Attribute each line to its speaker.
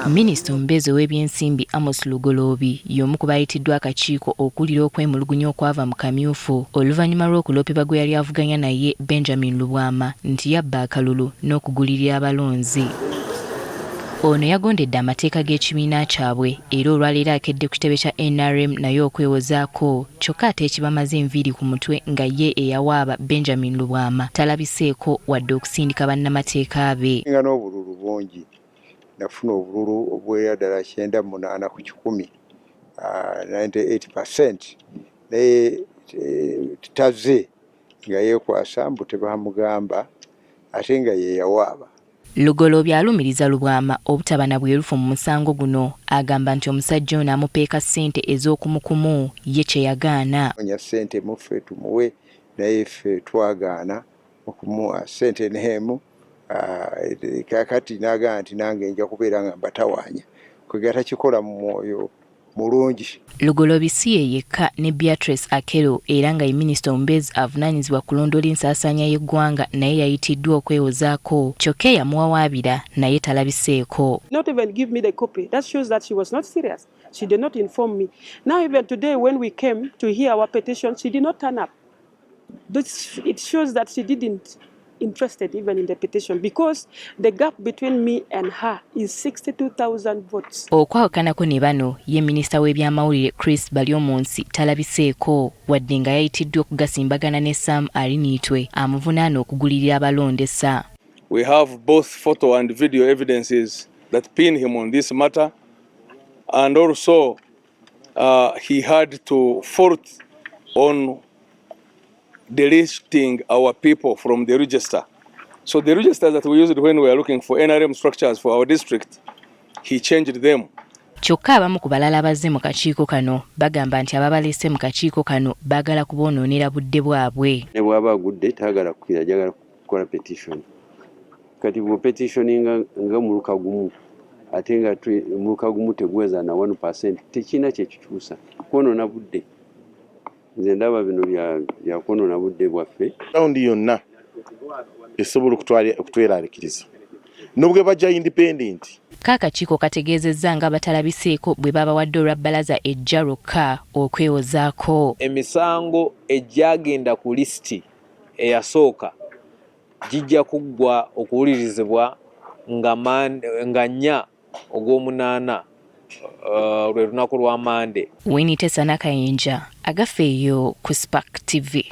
Speaker 1: Minisita omubeezi w'ebyensimbi Amos Lugoloobi y'omu ku baayitiddwa akakiiko okuwulira okwemulugunya okwava mu kamyufu oluvannyuma lw'okuloopebwa gwe yali avuganya naye Benjamin Lubwama nti yabba akalulu n'okugulirira abalonzi. Ono yagondedde amateeka g'ekibiina kyabwe era olwaleero akedde ku kitebe kya NRM naye okwewozaako kyokka ate ekibamaze enviiri ku mutwe nga ye eyawaaba Benjamin Lubwama talabiseeko wadde okusindika bannamateeka be.
Speaker 2: Nga n'obululu bungi nafuna obululu obweya ddala 98 ku 100 98%, naye tazze nga yeekwasa mbu tebamugamba ate nga ye yawaaba.
Speaker 1: Lugoloobi alumiriza Lubwama obutaba na bwerufu mu musango guno, agamba nti omusajja ono amupeeka ssente ez'okumukumu ye kye yagaana.
Speaker 2: Onya ssente muffe tumuwe naye ffe twagaana okumuwa ssente n'emu. Kakati n'agamba nti nange nja kubeera nga mbatawaanya kwega takikola mu mwoyo mulungi.
Speaker 1: Lugoloobi si ye yekka ne Beatrice Akelo era nga ye minisita omubeezi avunaanyizibwa kulondoola ensaasaanya y'eggwanga naye yayitiddwa okwewozaako kyokka eyamuwawaabira naye talabiseeko.
Speaker 3: Not even give me the copy. That shows that she was not serious. She did not inform me. Now even today when we came to hear our petition, she did not turn up. It shows that she didn't interested even in the petition because the gap between me and her is 62,000 votes.
Speaker 1: Okwawakanako ne bano ye minisita w'ebyamawulire Chris Balyomunsi talabiseeko wadde nga yayitiddwa okugasimbagana ne Sam Aliniitwe amuvunaana okugulirira abalondesa.
Speaker 4: We have both photo and video evidences that pin him on this matter, and also he had to fault on delisting our people from the register. So the registers that we used when we were looking for NRM structures for our district, he changed them.
Speaker 1: Kyokka abamu ku balala abazze mu kakiiko kano bagamba nti ababalese mu kakiiko kano baagala kuboonoonera budde bwabwe.
Speaker 5: Ne bw'aba agudde taagala kukkira ajagala kukola petition. Kati bwe petitioninga nga muluka gumu ate nga muluka gumu tegweza na 1% tekina kye kikyusa kwonoona budde. Nze ndaba bino bya kwonoona budde bwaffe.
Speaker 6: Raundi yonna esobola okutweraliikiriza nubwe bajja independent.
Speaker 1: Kaakakiiko kategeezezza nga batalabiseeko bwe babawadde olwabbalaza ejja lwokka okwewozaako.
Speaker 7: Emisango egyagenda ku lisiti eyasooka gijja kuggwa okuwulirizibwa nga 4 ogw'omunaana lwe lunaku lwa Mande.
Speaker 1: Winnie Tessa Nakayinja agafeeyo ku Spark TV.